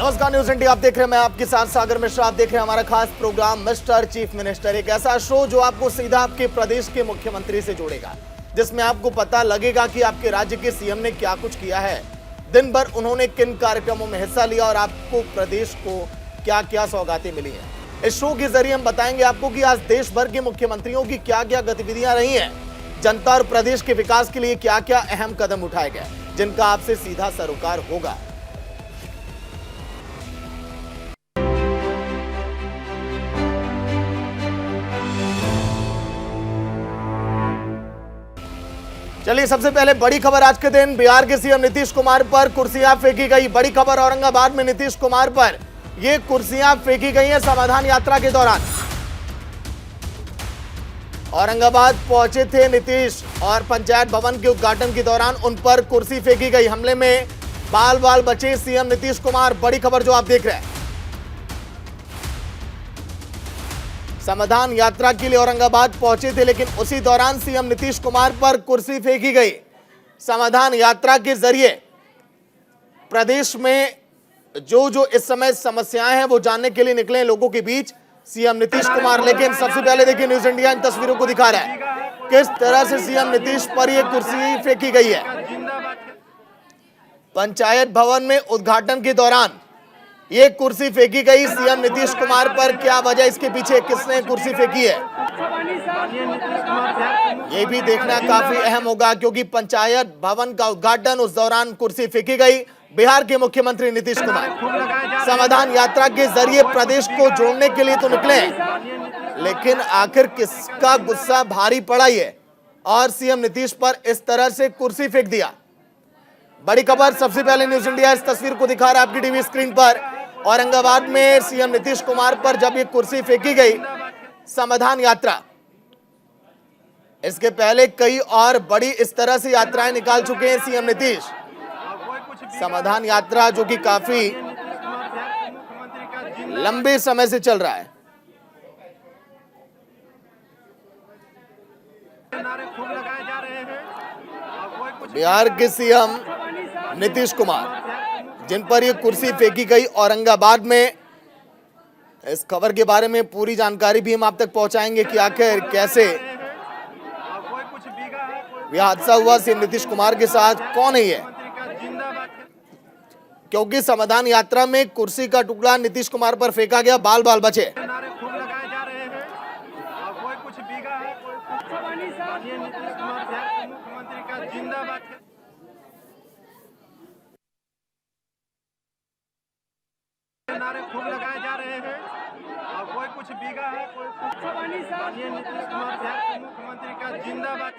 नमस्कार, news India आप देख रहे हैं। मैं आपके साथ सागर मिश्रा। आप देख रहे हैं हमारा खास प्रोग्राम मिस्टर चीफ मिनिस्टर, एक ऐसा शो जो आपको सीधा आपके प्रदेश के मुख्यमंत्री से जोड़ेगा, जिसमें आपको पता लगेगा कि आपके राज्य के सीएम ने क्या कुछ किया है, दिन भर उन्होंने किन कार्यक्रमों में हिस्सा लिया और आपको प्रदेश को क्या क्या सौगातें मिली हैं। इस शो के जरिए हम बताएंगे आपको कि आज देश भर के मुख्यमंत्रियों की क्या क्या गतिविधियां रही हैं, जनता और प्रदेश के विकास के लिए क्या क्या अहम कदम उठाए गए, जिनका आपसे सीधा सरोकार होगा। चलिए, सबसे पहले बड़ी खबर आज के दिन बिहार के सीएम नीतीश कुमार पर कुर्सियां फेंकी गई। बड़ी खबर औरंगाबाद में नीतीश कुमार पर ये कुर्सियां फेंकी गई हैं समाधान यात्रा के दौरान। औरंगाबाद पहुंचे थे नीतीश और पंचायत भवन के उद्घाटन के दौरान उन पर कुर्सी फेंकी गई। हमले में बाल बाल बचे सीएम नीतीश कुमार। बड़ी खबर जो आप देख रहे हैं, समाधान यात्रा के लिए औरंगाबाद पहुंचे थे, लेकिन उसी दौरान सीएम नीतीश कुमार पर कुर्सी फेंकी गई। समाधान यात्रा के जरिए प्रदेश में जो इस समय समस्याएं हैं वो जानने के लिए निकले लोगों के बीच सीएम नीतीश कुमार। लेकिन सबसे पहले देखिए, न्यूज इंडिया इन तस्वीरों को दिखा रहा है किस तरह से सीएम नीतीश पर यह कुर्सी फेंकी गई है। पंचायत भवन में उद्घाटन के दौरान ये कुर्सी फेंकी गई सीएम नीतीश कुमार पर। क्या वजह, इसके पीछे किसने कुर्सी फेंकी है, ये भी देखना काफी अहम होगा, क्योंकि पंचायत भवन का उद्घाटन उस दौरान कुर्सी फेंकी गई। बिहार के मुख्यमंत्री नीतीश कुमार समाधान यात्रा के जरिए प्रदेश को जोड़ने के लिए तो निकले, लेकिन आखिर किसका गुस्सा भारी पड़ा ये और सीएम नीतीश पर इस तरह से कुर्सी फेंक दिया। बड़ी खबर सबसे पहले न्यूज इंडिया इस तस्वीर को दिखा रहा है आपकी टीवी स्क्रीन पर। औरंगाबाद में सीएम नीतीश कुमार पर जब ये कुर्सी फेंकी गई, समाधान यात्रा, इसके पहले कई और बड़ी इस तरह से यात्राएं निकाल चुके हैं सीएम नीतीश। समाधान यात्रा जो कि काफी लंबे समय से चल रहा है। बिहार के सीएम नीतीश कुमार जिन पर यह कुर्सी फेंकी गई औरंगाबाद में, इस खबर के बारे में पूरी जानकारी भी हम आप तक पहुंचाएंगे कि आखिर कैसे यह हादसा हुआ सीएम नीतीश कुमार के साथ, कौन है ये, क्योंकि समाधान यात्रा में कुर्सी का टुकड़ा नीतीश कुमार पर फेंका गया, बाल बाल बचे। नारे खूब लगाए जा रहे हैं और कोई कुछ भीगा है, कोई माननीय नीतीश कुमार बिहार के मुख्यमंत्री का जिंदाबाद।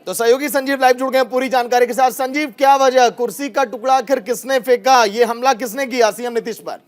तो सहयोगी संजीव लाइव जुड़ गए पूरी जानकारी के साथ। संजीव, क्या वजह, कुर्सी का टुकड़ा आखिर किसने फेंका, ये हमला किसने किया सीएम नीतीश पर?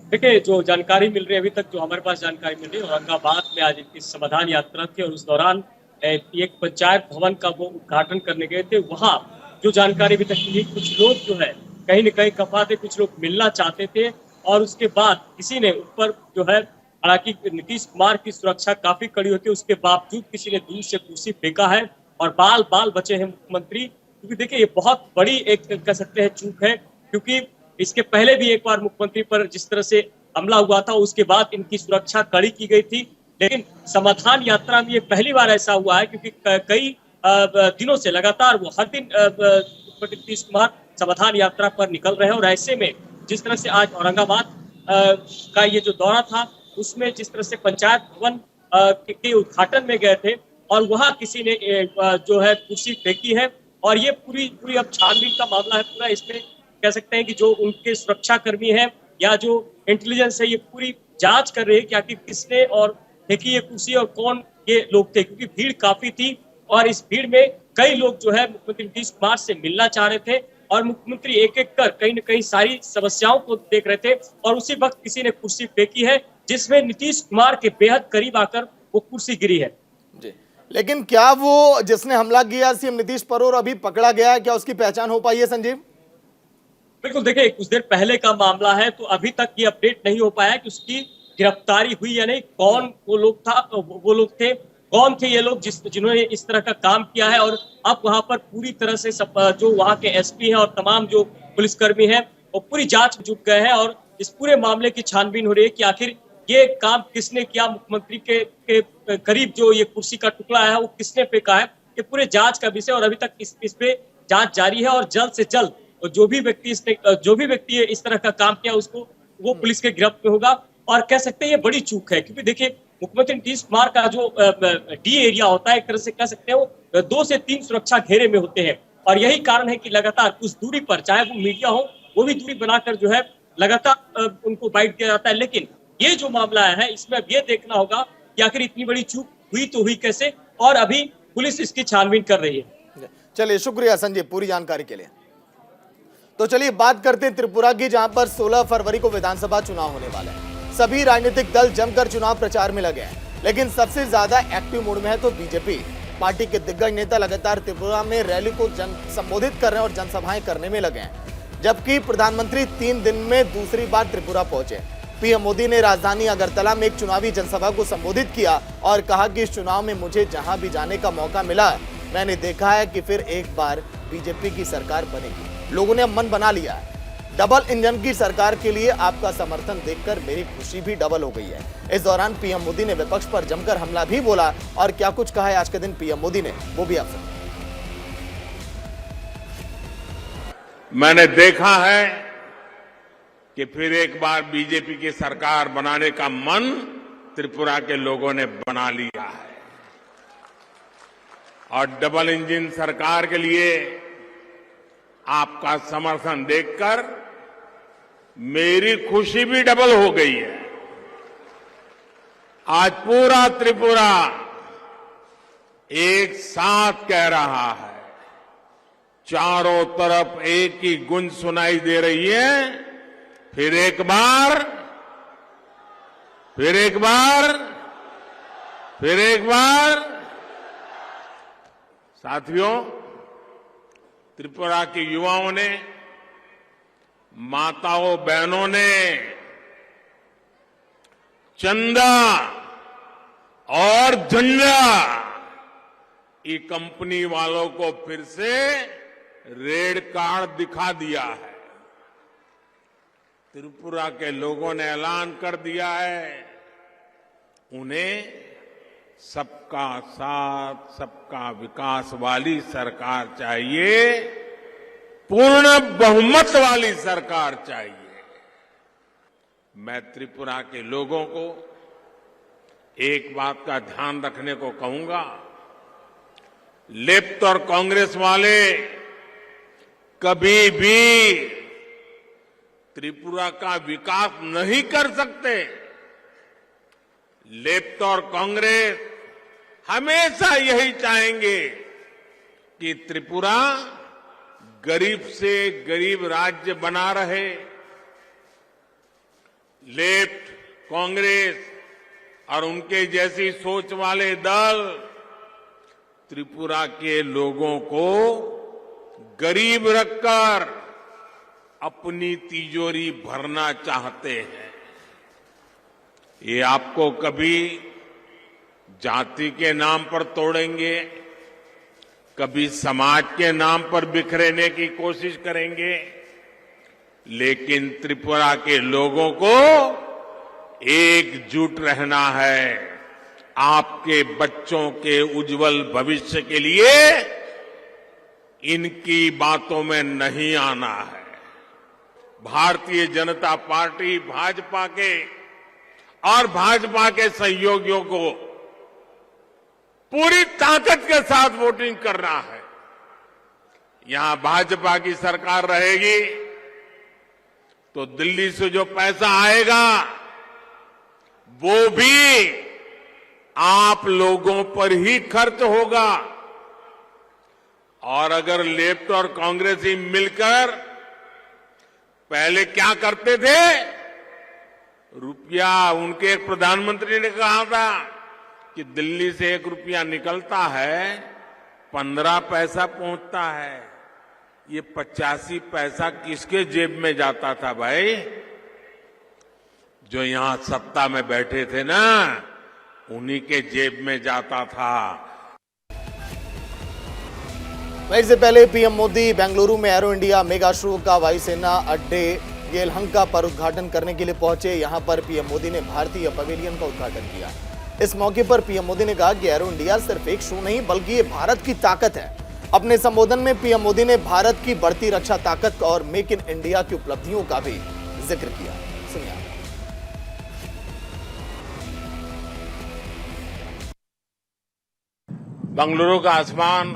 देखिए, जो जानकारी मिल रही है, अभी तक जो हमारे पास जानकारी मिल रही है, औरंगाबाद में आज इनकी समाधान यात्रा थी और उस दौरान एक पंचायत भवन का वो उद्घाटन करने गए थे। वहां जो जानकारी अभी तक मिली, कुछ लोग जो है कहीं न कहीं खफा थे, कुछ लोग मिलना चाहते थे और उसके बाद किसी ने ऊपर जो है, हालांकि नीतीश कुमार की सुरक्षा काफी कड़ी होती है, उसके बावजूद किसी ने दूर से कुर्सी फेंका है और बाल बाल बचे हैं मुख्यमंत्री। क्योंकि देखिए, ये बहुत बड़ी एक कह सकते हैं चूक है, क्योंकि इसके पहले भी एक बार मुख्यमंत्री पर जिस तरह से हमला हुआ था, उसके बाद इनकी सुरक्षा कड़ी की गई थी। लेकिन समाधान यात्रा में ये पहली बार ऐसा हुआ है, क्योंकि कई दिनों से लगातार वो हर दिन नीतीश कुमार समाधान यात्रा पर निकल रहे हैं। और ऐसे में जिस तरह से आज औरंगाबाद का ये जो दौरा था, उसमें जिस तरह से पंचायत भवन के उद्घाटन में गए थे और वहां किसी ने जो है कुर्सी फेंकी है और ये पूरी अब छानबीन का मामला है पूरा। इसमें कह सकते हैं कि जो उनके सुरक्षा कर्मी है या जो इंटेलिजेंस है, ये पूरी जांच कर रही है कि आखिर किसने और फेंकी ये कुर्सी और कौन ये लोग थे, क्योंकि भीड़ काफी थी और इस भीड़ में कई लोग जो है मुख्यमंत्री नीतीश कुमार से मिलना चाह रहे थे और मुख्यमंत्री एक एक कर कहीं न कहीं सारी समस्याओं को देख रहे थे और उसी वक्त किसी ने कुर्सी फेंकी है, जिसमें नीतीश कुमार के बेहद करीब आकर वो कुर्सी गिरी है जी। लेकिन क्या वो जिसने हमला किया सीएम नीतीश पर और अभी पकड़ा गया है, क्या उसकी पहचान हो पाई है संजीव? बिल्कुल, देखिए, कुछ देर पहले का मामला है, तो अभी तक ये अपडेट नहीं हो पाया कि उसकी गिरफ्तारी हुई या नहीं, कौन वो लोग थे कौन थे ये लोग जिन्होंने इस तरह का काम किया है। और अब वहां पर पूरी तरह से जो वहां के एसपी हैं और तमाम जो पुलिसकर्मी हैं वो पूरी जांच में जुट गए हैं और इस पूरे मामले की छानबीन हो रही है कि आखिर ये काम किसने किया, मुख्यमंत्री के करीब जो ये कुर्सी का टुकड़ा है वो किसने फेंका है, ये पूरे जांच का विषय। और अभी तक इस पे जांच जारी है और जल्द से जल्द जो भी व्यक्ति इस तरह का काम किया उसको वो पुलिस के गिरफ्त में होगा। और कह सकते हैं ये बड़ी चूक है, क्योंकि देखिए मुख्यमंत्री नीतीश कुमार का जो डी एरिया होता है, एक तरह से कह सकते हैं वो 2 से 3 सुरक्षा घेरे में होते हैं। और यही कारण है कि लगातार कुछ दूरी पर, चाहे वो मीडिया हो, वो भी दूरी बनाकर जो है लगातार उनको बाइट दिया जाता है। लेकिन ये जो मामला है इसमें अब ये देखना होगा कि आखिर इतनी बड़ी चूक हुई तो हुई कैसे, और अभी पुलिस इसकी छानबीन कर रही है। चलिए, शुक्रिया संजय पूरी जानकारी के लिए। तो चलिए बात करते हैं त्रिपुरा की, जहां पर 16 फरवरी को विधानसभा चुनाव होने वाले हैं। सभी राजनीतिक दल जमकर चुनाव प्रचार में लगे हैं, लेकिन सबसे ज्यादा एक्टिव मूड में है तो बीजेपी। पार्टी के दिग्गज नेता लगातार त्रिपुरा में रैली को संबोधित कर रहे हैं और जनसभाएं करने में लगे हैं। जबकि प्रधानमंत्री 3 दिन में दूसरी बार त्रिपुरा पहुंचे। पीएम मोदी ने राजधानी अगरतला में एक चुनावी जनसभा को संबोधित किया और कहा कि इस चुनाव में मुझे जहां भी जाने का मौका मिला, मैंने देखा है कि फिर एक बार बीजेपी की सरकार बनेगी। लोगों ने अब मन बना लिया है। डबल इंजन की सरकार के लिए आपका समर्थन देखकर मेरी खुशी भी डबल हो गई है। इस दौरान पीएम मोदी ने विपक्ष पर जमकर हमला भी बोला और क्या कुछ कहा है आज के दिन पीएम मोदी ने, वो भी आप सुनिए। मैंने देखा है कि फिर एक बार बीजेपी की सरकार बनाने का मन त्रिपुरा के लोगों ने बना लिया है और डबल इंजन सरकार के लिए आपका समर्थन देखकर मेरी खुशी भी डबल हो गई है। आज पूरा त्रिपुरा एक साथ कह रहा है, चारों तरफ एक ही गूंज सुनाई दे रही है, फिर एक बार, फिर एक बार, फिर एक बार। साथियों, त्रिपुरा के युवाओं ने, माताओं बहनों ने चंदा और झंडा ये कंपनी वालों को फिर से रेड कार्ड दिखा दिया है। त्रिपुरा के लोगों ने ऐलान कर दिया है, उन्हें सबका साथ सबका विकास वाली सरकार चाहिए, पूर्ण बहुमत वाली सरकार चाहिए। मैं त्रिपुरा के लोगों को एक बात का ध्यान रखने को कहूंगा, लेफ्ट और कांग्रेस वाले कभी भी त्रिपुरा का विकास नहीं कर सकते। लेफ्ट और कांग्रेस हमेशा यही चाहेंगे कि त्रिपुरा गरीब से गरीब राज्य बना रहे। लेफ्ट, कांग्रेस और उनके जैसी सोच वाले दल त्रिपुरा के लोगों को गरीब रखकर अपनी तिजोरी भरना चाहते हैं। ये आपको कभी जाति के नाम पर तोड़ेंगे, कभी समाज के नाम पर बिखरने की कोशिश करेंगे, लेकिन त्रिपुरा के लोगों को एकजुट रहना है। आपके बच्चों के उज्जवल भविष्य के लिए इनकी बातों में नहीं आना है। भारतीय जनता पार्टी, भाजपा के और भाजपा के सहयोगियों को पूरी ताकत के साथ वोटिंग करना है। यहां भाजपा की सरकार रहेगी तो दिल्ली से जो पैसा आएगा वो भी आप लोगों पर ही खर्च होगा। और अगर लेफ्ट और कांग्रेस ही मिलकर पहले क्या करते थे, रुपया, उनके एक प्रधानमंत्री ने कहा था कि दिल्ली से 1 रुपया निकलता है 15 पैसा पहुंचता है। ये 85 पैसा किसके जेब में जाता था भाई? जो यहां सत्ता में बैठे थे ना, उन्हीं के जेब में जाता था। इससे पहले पीएम मोदी बेंगलुरु में एरो इंडिया मेगा शो का वायुसेना अड्डे येलहंका पर उद्घाटन करने के लिए पहुंचे। यहां पर पीएम मोदी ने भारतीय पवेलियन का उद्घाटन किया। इस मौके पर पीएम मोदी ने कहा कि एरो इंडिया सिर्फ एक शो नहीं बल्कि ये भारत की ताकत है। अपने संबोधन में पीएम मोदी ने भारत की बढ़ती रक्षा ताकत और मेक इन इंडिया की उपलब्धियों का भी जिक्र किया। सुनिए। बेंगलुरु का आसमान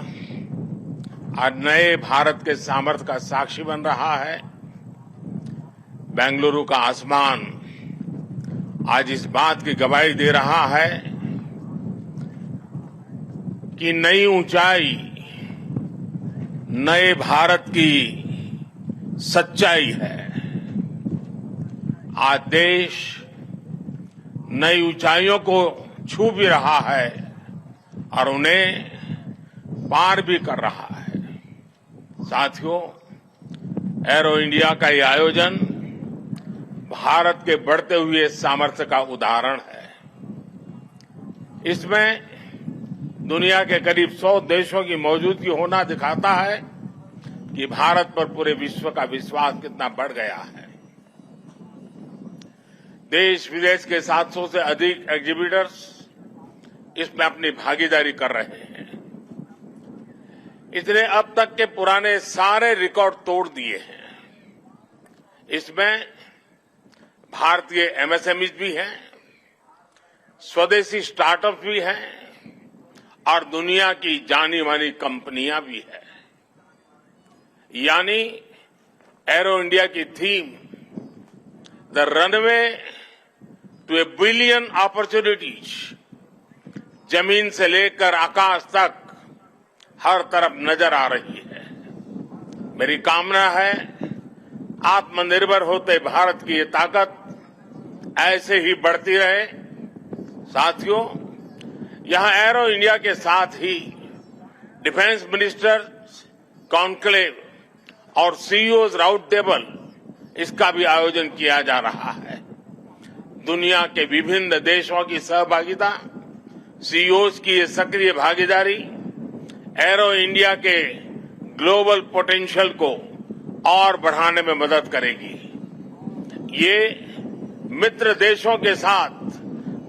आज नए भारत के सामर्थ्य का साक्षी बन रहा है। बेंगलुरु का आसमान आज इस बात की गवाही दे रहा है कि नई ऊंचाई नए भारत की सच्चाई है। आज देश नई ऊंचाइयों को छू भी रहा है और उन्हें पार भी कर रहा है। साथियों, एरो इंडिया का ये आयोजन भारत के बढ़ते हुए सामर्थ्य का उदाहरण है। इसमें दुनिया के करीब 100 देशों की मौजूदगी होना दिखाता है कि भारत पर पूरे विश्व का विश्वास कितना बढ़ गया है। देश विदेश के 700 से अधिक एग्जीबिटर्स इसमें अपनी भागीदारी कर रहे हैं। इसने अब तक के पुराने सारे रिकॉर्ड तोड़ दिए हैं। इसमें भारतीय एमएसएमईज भी हैं, स्वदेशी स्टार्टअप भी हैं और दुनिया की जानी मानी कंपनियां भी हैं। यानी एरो इंडिया की theme the runway to a billion opportunities जमीन से लेकर आकाश तक हर तरफ नजर आ रही है। मेरी कामना है आत्मनिर्भर होते भारत की ये ताकत ऐसे ही बढ़ती रहे। साथियों, यहां एरो इंडिया के साथ ही डिफेंस मिनिस्टर्स कॉन्क्लेव और सीईओज राउंड टेबल इसका भी आयोजन किया जा रहा है। दुनिया के विभिन्न देशों की सहभागिता, सीईओज की ये सक्रिय भागीदारी एरो इंडिया के ग्लोबल पोटेंशियल को और बढ़ाने में मदद करेगी। ये मित्र देशों के साथ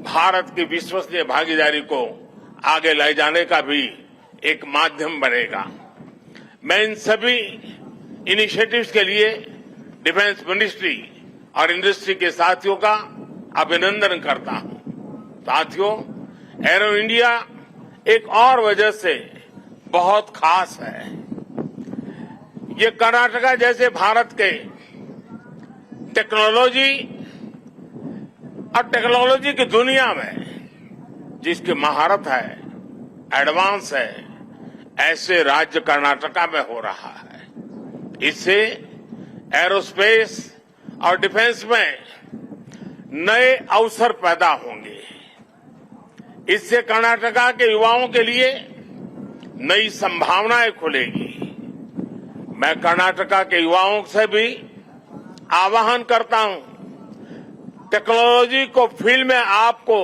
भारत की विश्वसनीय भागीदारी को आगे ले जाने का भी एक माध्यम बनेगा। मैं इन सभी इनिशिएटिव्स के लिए डिफेंस मिनिस्ट्री और इंडस्ट्री के साथियों का अभिनंदन करता हूं। साथियों, एरो इंडिया एक और वजह से बहुत खास है। ये कर्नाटका जैसे भारत के टेक्नोलॉजी और टेक्नोलॉजी की दुनिया में जिसकी महारत है, एडवांस है, ऐसे राज्य कर्नाटका में हो रहा है। इससे एरोस्पेस और डिफेंस में नए अवसर पैदा होंगे। इससे कर्नाटका के युवाओं के लिए नई संभावनाएं खुलेगी। मैं कर्नाटका के युवाओं से भी आह्वान करता हूं, टेक्नोलॉजी को फील्ड में आपको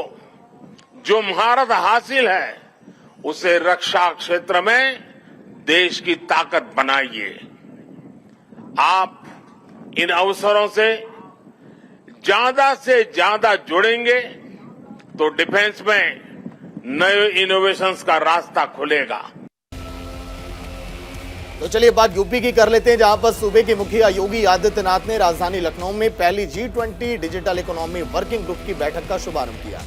जो महारत हासिल है उसे रक्षा क्षेत्र में देश की ताकत बनाइए। आप इन अवसरों से ज्यादा जुड़ेंगे तो डिफेंस में नए इनोवेशंस का रास्ता खुलेगा। तो चलिए बात यूपी की कर लेते हैं, जहां पर सूबे के मुखिया योगी आदित्यनाथ ने राजधानी लखनऊ में पहली G20 digital economy working group की बैठक का शुभारंभ किया।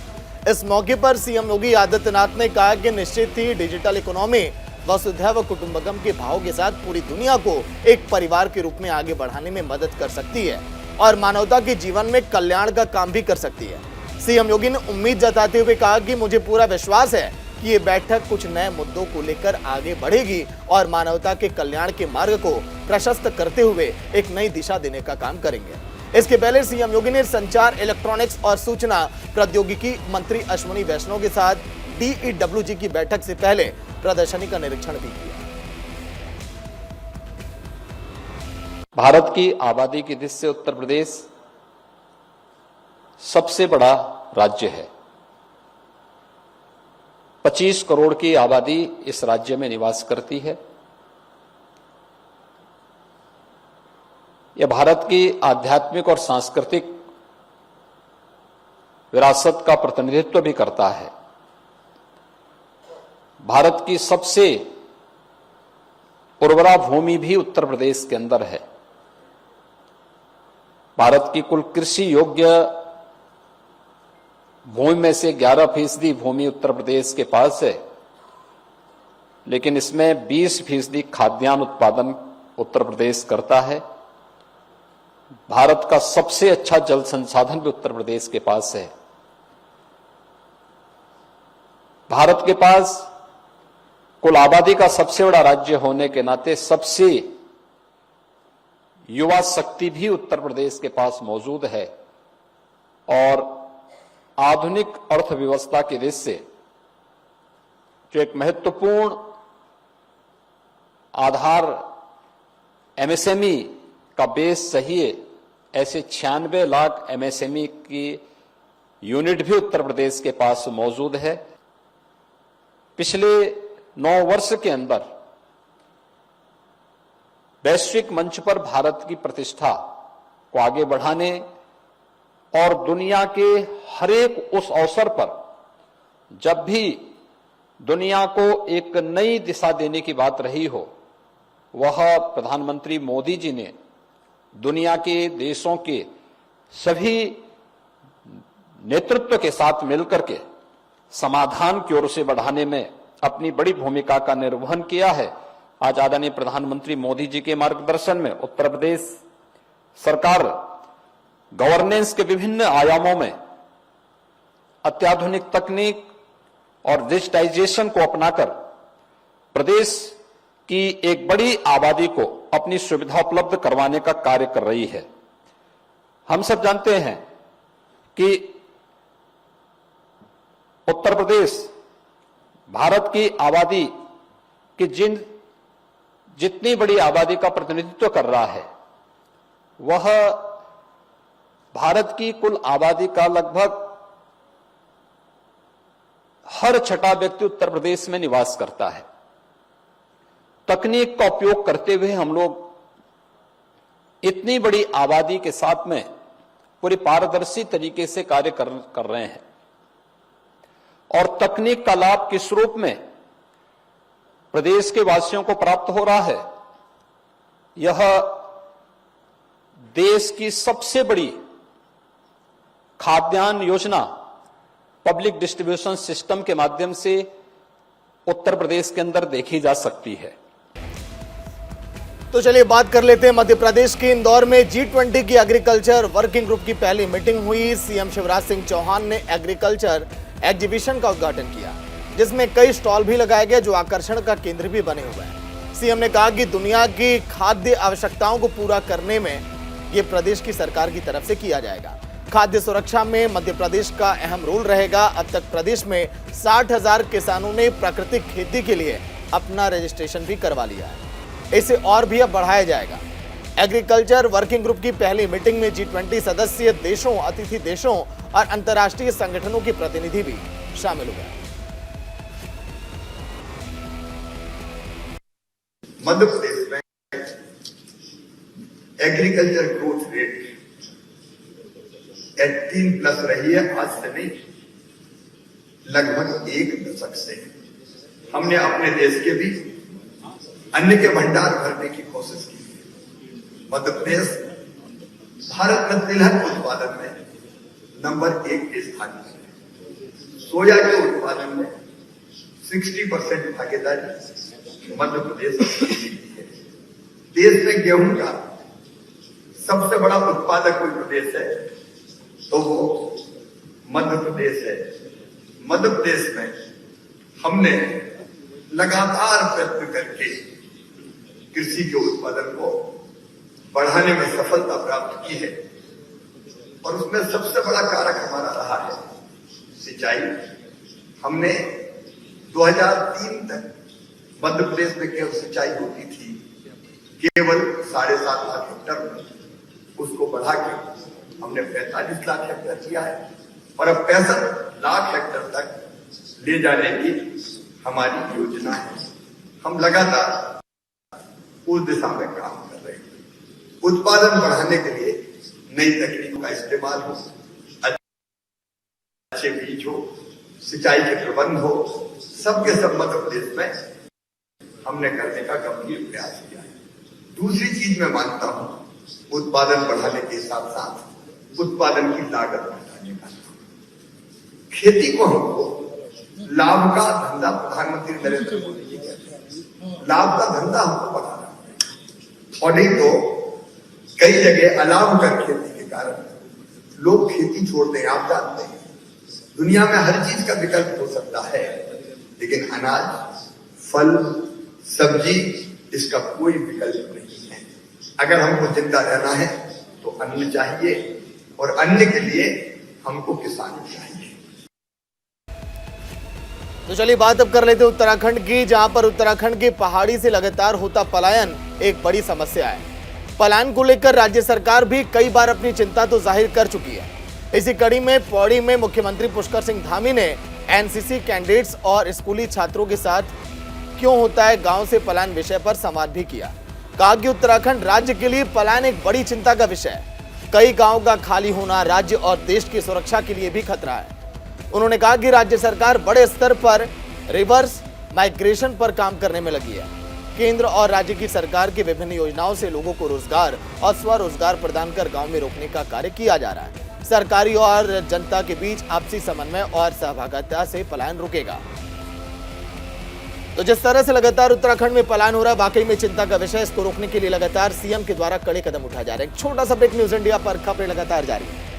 इस मौके पर सीएम योगी आदित्यनाथ ने कहा कि निश्चित ही डिजिटल इकोनॉमी वसुधैव कुटुंबकम के भाव के साथ पूरी दुनिया को एक परिवार के रूप में आगे बढ़ाने में मदद कर सकती है और मानवता के जीवन में कल्याण का काम भी कर सकती है। सीएम योगी ने उम्मीद जताते हुए कहा कि मुझे पूरा विश्वास है कि ये बैठक कुछ नए मुद्दों को लेकर आगे बढ़ेगी और मानवता के कल्याण के मार्ग को प्रशस्त करते हुए एक नई दिशा देने का काम करेंगे। इसके पहले सीएम योगी ने संचार, इलेक्ट्रॉनिक्स और सूचना प्रौद्योगिकी मंत्री अश्विनी वैष्णव के साथ DEWG की बैठक से पहले प्रदर्शनी का निरीक्षण भी किया। भारत की आबादी की दृष्टि से उत्तर प्रदेश सबसे बड़ा राज्य है। 25 करोड़ की आबादी इस राज्य में निवास करती है। यह भारत की आध्यात्मिक और सांस्कृतिक विरासत का प्रतिनिधित्व भी करता है। भारत की सबसे उर्वरा भूमि भी उत्तर प्रदेश के अंदर है। भारत की कुल कृषि योग्य भूमि में से 11% भूमि उत्तर प्रदेश के पास है, लेकिन इसमें 20% खाद्यान्न उत्पादन उत्तर प्रदेश करता है। भारत का सबसे अच्छा जल संसाधन भी उत्तर प्रदेश के पास है। भारत के पास कुल आबादी का सबसे बड़ा राज्य होने के नाते सबसे युवा शक्ति भी उत्तर प्रदेश के पास मौजूद है और आधुनिक अर्थव्यवस्था की दृष्टि से जो एक महत्वपूर्ण आधार एमएसएमई का बेस चाहिए, ऐसे 96 लाख एमएसएमई की यूनिट भी उत्तर प्रदेश के पास मौजूद है। पिछले 9 वर्ष के अंदर वैश्विक मंच पर भारत की प्रतिष्ठा को आगे बढ़ाने और दुनिया के हर एक उस अवसर पर जब भी दुनिया को एक नई दिशा देने की बात रही हो, वह प्रधानमंत्री मोदी जी ने दुनिया के देशों के सभी नेतृत्व के साथ मिलकर के समाधान की ओर से बढ़ाने में अपनी बड़ी भूमिका का निर्वहन किया है। आज आदरणीय प्रधानमंत्री मोदी जी के मार्गदर्शन में उत्तर प्रदेश सरकार गवर्नेंस के विभिन्न आयामों में अत्याधुनिक तकनीक और डिजिटाइजेशन को अपनाकर प्रदेश की एक बड़ी आबादी को अपनी सुविधा उपलब्ध करवाने का कार्य कर रही है। हम सब जानते हैं कि उत्तर प्रदेश भारत की आबादी की जितनी बड़ी आबादी का प्रतिनिधित्व कर रहा है, वह भारत की कुल आबादी का लगभग हर छठा व्यक्ति उत्तर प्रदेश में निवास करता है। तकनीक का उपयोग करते हुए हम लोग इतनी बड़ी आबादी के साथ में पूरी पारदर्शी तरीके से कार्य कर रहे हैं और तकनीक का लाभ किस रूप में प्रदेश के वासियों को प्राप्त हो रहा है, यह देश की सबसे बड़ी खाद्यान्न योजना पब्लिक डिस्ट्रीब्यूशन सिस्टम के माध्यम से उत्तर प्रदेश के अंदर देखी जा सकती है। तो चलिए बात कर लेते हैं मध्य प्रदेश के इंदौर में G20 की एग्रीकल्चर वर्किंग ग्रुप की पहली मीटिंग हुई। सीएम शिवराज सिंह चौहान ने एग्रीकल्चर एग्जीबिशन का उद्घाटन किया, जिसमें कई स्टॉल भी लगाए गए जो आकर्षण का केंद्र भी बने हुए हैं। सीएम ने कहा कि दुनिया की खाद्य आवश्यकताओं को पूरा करने में ये प्रदेश की सरकार की तरफ से किया जाएगा। खाद्य सुरक्षा में मध्य प्रदेश का अहम रोल रहेगा। अब तक प्रदेश में 60,000 किसानों ने प्राकृतिक खेती के लिए अपना रजिस्ट्रेशन भी करवा लिया है। इसे और भी अब बढ़ाया जाएगा। एग्रीकल्चर वर्किंग ग्रुप की पहली मीटिंग में G20 सदस्य देशों, अतिथि देशों और अंतर्राष्ट्रीय संगठनों के प्रतिनिधि भी शामिल हुए। मध्य प्रदेश में एग्रीकल्चर ग्रोथ रेट 18+ रही है। आज से नहीं, लगभग 1 दशक से हमने अपने देश के भी अन्न के भंडार भरने की कोशिश की। मध्य प्रदेश भारत में तिलहन उत्पादन में नंबर 1 स्थान पर है। सोया के उत्पादन में 60% भागीदारी मध्य प्रदेश की है। देश में गेहूं का सबसे बड़ा उत्पादक कोई प्रदेश है तो वो मध्य प्रदेश है। मध्य प्रदेश में हमने लगातार प्रयत्न करके कृषि के उत्पादन को बढ़ाने में सफलता प्राप्त की है और उसमें सबसे बड़ा कारक हमारा रहा है सिंचाई। हमने 2003 तक मध्य प्रदेश में केवल सिंचाई होती थी केवल 7.5 लाख हेक्टेयर में, उसको बढ़ा के हमने 45 लाख हेक्टेयर किया है और अब 65 लाख हेक्टेयर तक ले जाने की हमारी योजना है। हम लगातार उस दिशा में काम कर रहे हैं। उत्पादन बढ़ाने के लिए नई तकनीक का इस्तेमाल हो, अच्छे बीज हो, सिंचाई के प्रबंध हो, सबके सब मध्य प्रदेश में हमने करने का गंभीर प्रयास किया है। दूसरी चीज मैं मानता हूं, उत्पादन बढ़ाने के साथ साथ उत्पादन की लागत घटाने का। खेती को हमको लाभ का धंधा, प्रधानमंत्री नरेंद्र मोदी जी कहते हैं, लाभ का धंधा हमको बढ़ाना है। और नहीं तो कई जगह अलाभकर खेती के कारण लोग खेती छोड़ते हैं। आप जानते हैं दुनिया में हर चीज का विकल्प हो सकता है, लेकिन अनाज, फल, सब्जी, इसका कोई विकल्प नहीं है। अगर हमको जिंदा रहना है तो अन्न चाहिए, और अन्न के लिए हमको किसान चाहिए। तो चलिए बात अब कर लेते हैं उत्तराखंड की, जहां पर उत्तराखंड की पहाड़ी से लगातार होता पलायन एक बड़ी समस्या है। पलायन को लेकर राज्य सरकार भी कई बार अपनी चिंता तो जाहिर कर चुकी है। इसी कड़ी में पौड़ी में मुख्यमंत्री पुष्कर सिंह धामी ने एनसीसी कैंडिडेट्स और स्कूली छात्रों के साथ क्यों होता है गांव से पलायन विषय पर संवाद भी किया। कहा कि उत्तराखंड राज्य के लिए पलायन एक बड़ी चिंता का विषय है। कई गांवों का खाली होना राज्य और देश की सुरक्षा के लिए भी खतरा है। उन्होंने कहा कि राज्य सरकार बड़े स्तर पर रिवर्स माइग्रेशन पर काम करने में लगी है। केंद्र और राज्य की सरकार की विभिन्न योजनाओं से लोगों को रोजगार और स्वरोजगार प्रदान कर गांव में रोकने का कार्य किया जा रहा है। सरकारी और जनता के बीच आपसी समन्वय और सहभागिता से पलायन रुकेगा। तो जिस तरह से लगातार उत्तराखंड में पलायन हो रहा है, वाकई में चिंता का विषय। इसको रोकने के लिए लगातार सीएम के द्वारा कड़े कदम उठाए जा रहे हैं। छोटा सा ब्रेक, न्यूज इंडिया पर खबरें लगातार जारी है।